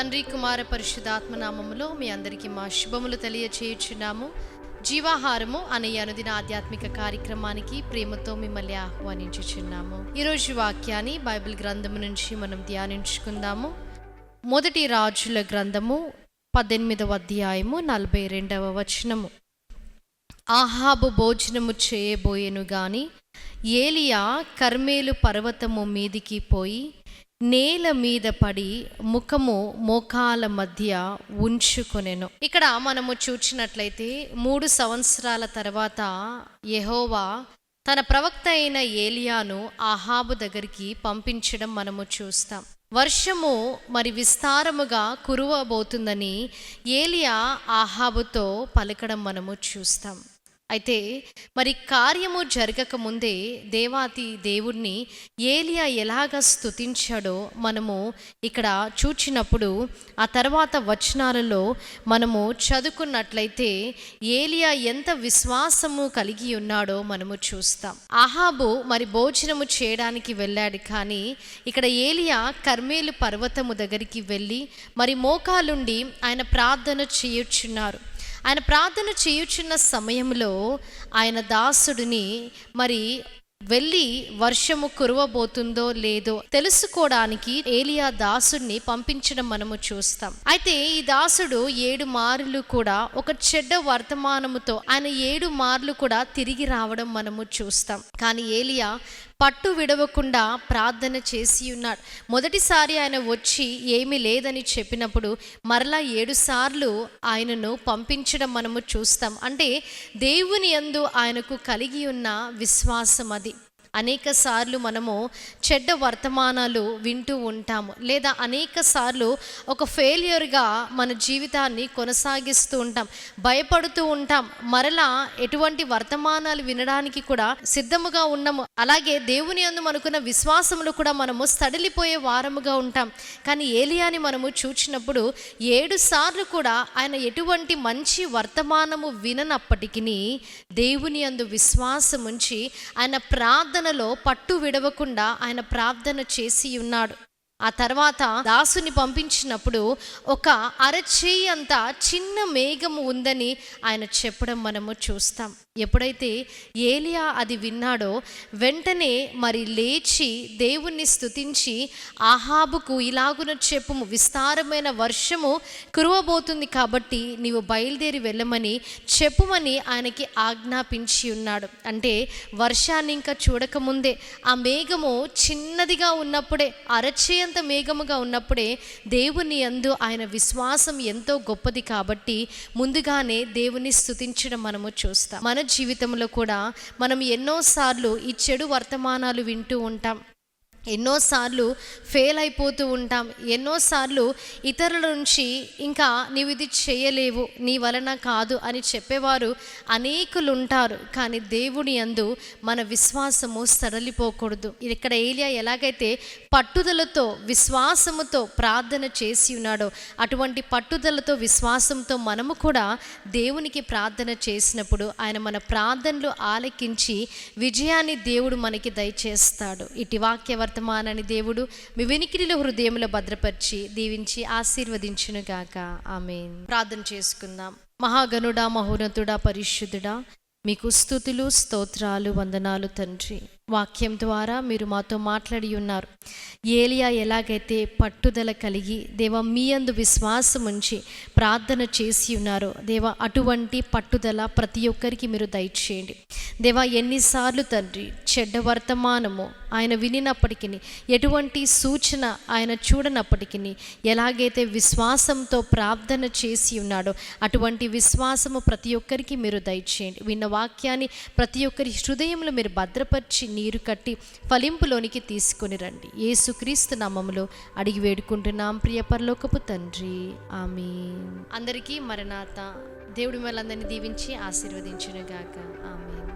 తండ్రి కుమార పరిశుద్ధాత్మ నామములో మీ అందరికీ మా శుభములు తెలియచేయుచున్నాము. జీవాహారము అనే అనుదిన ఆధ్యాత్మిక కార్యక్రమానికి ప్రేమతో మిమ్మల్ని ఆహ్వానించుచున్నాము. ఈరోజు వాక్యాన్ని బైబిల్ గ్రంథము నుంచి మనం ధ్యానించుకుందాము. మొదటి రాజుల గ్రంథము 18వ అధ్యాయము 42వ వచనము. ఆహాబు భోజనము చేయబోయెను గాని ఏలియా కర్మేలు పర్వతము మీదికి పోయి నేల మీద పడి ముఖము మోకాల మధ్య ఉంచుకొనెను. ఇక్కడ మనము చూచినట్లయితే 3 సంవత్సరాల తర్వాత యెహోవా తన ప్రవక్త అయిన ఏలియాను ఆహాబు దగ్గరికి పంపించడం మనము చూస్తాం. వర్షము విస్తారముగా కురవబోతుందని ఏలియా ఆహాబుతో పలకడం మనము చూస్తాం. అయితే కార్యము జరగక ముందే దేవాతి దేవుణ్ణి ఏలియా ఎలాగ స్తుతించాడో మనము ఇక్కడ చూచినప్పుడు ఆ తర్వాత వచనాలలో మనము చదువుకున్నట్లయితే ఏలియా ఎంత విశ్వాసము కలిగి ఉన్నాడో మనము చూస్తాం. ఆహాబు భోజనము చేయడానికి వెళ్ళాడు, కానీ ఇక్కడ ఏలియా కర్మేలు పర్వతము దగ్గరికి వెళ్ళి మోకాలుండి ఆయన ప్రార్థన చేయుచున్నారు. ఆయన ప్రార్థన చేయుచున్న సమయంలో ఆయన దాసుడిని వెళ్ళి వర్షము కురవబోతుందో లేదో తెలుసుకోవడానికి ఏలియా దాసుడిని పంపించడం మనము చూస్తాం. అయితే ఈ దాసుడు 7 మార్లు కూడా ఒక చెడ్డ వర్తమానముతో ఆయన 7 మార్లు కూడా తిరిగి రావడం మనము చూస్తాం. కానీ ఏలియా పట్టు విడవకుండా ప్రార్థన చేసి ఉన్నాడు. మొదటిసారి ఆయన వచ్చి ఏమీ లేదని చెప్పినప్పుడు మరలా 7 సార్లు ఆయనను పంపించడం మనము చూస్తాం. అంటే దేవుని యందు ఆయనకు కలిగి ఉన్న విశ్వాసం అది. అనేక సార్లు మనము చెడ్డ వర్తమానాలు వింటూ ఉంటాము, లేదా అనేక సార్లు ఒక ఫెయిల్యూర్గా మన జీవితాన్ని కొనసాగిస్తూ ఉంటాం, భయపడుతూ ఉంటాం, మరలా ఎటువంటి వర్తమానాలు వినడానికి కూడా సిద్ధముగా ఉన్నాము. అలాగే దేవుని యందు మనకున్న విశ్వాసములు కూడా మనము సడలిపోయే వారముగా ఉంటాం. కానీ ఏలియాని మనము చూచినప్పుడు 7 సార్లు కూడా ఆయన ఎటువంటి మంచి వర్తమానము విననప్పటికీ దేవుని యందు విశ్వాసం ఉంచి ఆయన ప్రార్థనలో పట్టు విడవకుండా ఆయన ప్రార్థన చేసి ఉన్నాడు. ఆ తర్వాత దాసుని పంపించినప్పుడు ఒక అరచేయి అంత చిన్న మేఘము ఉందని ఆయన చెప్పడం మనము చూస్తాం. ఎప్పుడైతే ఏలియా అది విన్నాడో వెంటనే లేచి దేవుణ్ణి స్తుతించి ఆహాబుకు ఇలాగున చెప్పుము, విస్తారమైన వర్షము కురవబోతుంది కాబట్టి నీవు బయలుదేరి వెళ్ళమని చెప్పుమని ఆయనకి ఆజ్ఞాపించి ఉన్నాడు. అంటే వర్షాన్ని ఇంకా చూడకముందే ఆ మేఘము చిన్నదిగా ఉన్నప్పుడే, అరచేయంత మేఘముగా ఉన్నప్పుడే దేవుని యందు ఆయన విశ్వాసం ఎంతో గొప్పది కాబట్టి ముందుగానే దేవుని స్తుతించడం మనము చూస్తాం. మన జీవితంలో కూడా మనం ఎన్నోసార్లు ఈ చెడు వర్తమానాలు వింటూ ఉంటాం, ఎన్నోసార్లు ఫెయిల్ అయిపోతూ ఉంటాం, ఎన్నోసార్లు ఇతరుల నుంచి ఇంకా నీవు ఇది చేయలేవు, నీ వలన కాదు అని చెప్పేవారు అనేకులు ఉంటారు. కానీ దేవుని యందు మన విశ్వాసము సడలిపోకూడదు. ఇక్కడ ఏలియా ఎలాగైతే పట్టుదలతో విశ్వాసముతో ప్రార్థన చేసి ఉన్నాడో అటువంటి పట్టుదలతో విశ్వాసంతో మనము కూడా దేవునికి ప్రార్థన చేసినప్పుడు ఆయన మన ప్రార్థనలు ఆలకించి విజయాన్ని దేవుడు మనకి దయచేస్తాడు. ఇటు వాక్య వర్తమానాన్ని దేవుడు మీ వినికిడిలో హృదయంలో భద్రపరిచి దీవించి ఆశీర్వదించునుగాక. ఆమేన్. ప్రార్థన చేసుకుందాం. మహాగణుడా, మహోన్నతుడా, పరిశుద్ధుడా, మీకు స్తుతులు, స్తోత్రాలు, వందనాలు తండ్రి. వాక్యం ద్వారా మీరు మాతో మాట్లాడి ఉన్నారు. ఏలియా ఎలాగైతే పట్టుదల కలిగి దేవా మీ యందు విశ్వాసం ఉంచి ప్రార్థన చేసి ఉన్నారో దేవా అటువంటి పట్టుదల ప్రతి ఒక్కరికి మీరు దయచేయండి. దేవా ఎన్నిసార్లు తండ్రి చెడ్డ వర్తమానము ఆయన వినినప్పటికీ, ఎటువంటి సూచన ఆయన చూడనప్పటికీ ఎలాగైతే విశ్వాసంతో ప్రార్థన చేసి ఉన్నాడో అటువంటి విశ్వాసము ప్రతి ఒక్కరికి మీరు దయచేయండి. విన్న వాక్యాన్ని ప్రతి ఒక్కరి హృదయంలో మీరు భద్రపరిచి నీరు కట్టి ఫలింపులోనికి తీసుకొని రండి. యేసుక్రీస్తు నామములో అడిగి వేడుకుంటున్నాం ప్రియ పరలోకపు తండ్రి, ఆమేన్. అందరికీ మరణాత. దేవుడి మిమ్మల్ని అందరినీ దీవించి ఆశీర్వదించునుగాక. ఆమేన్.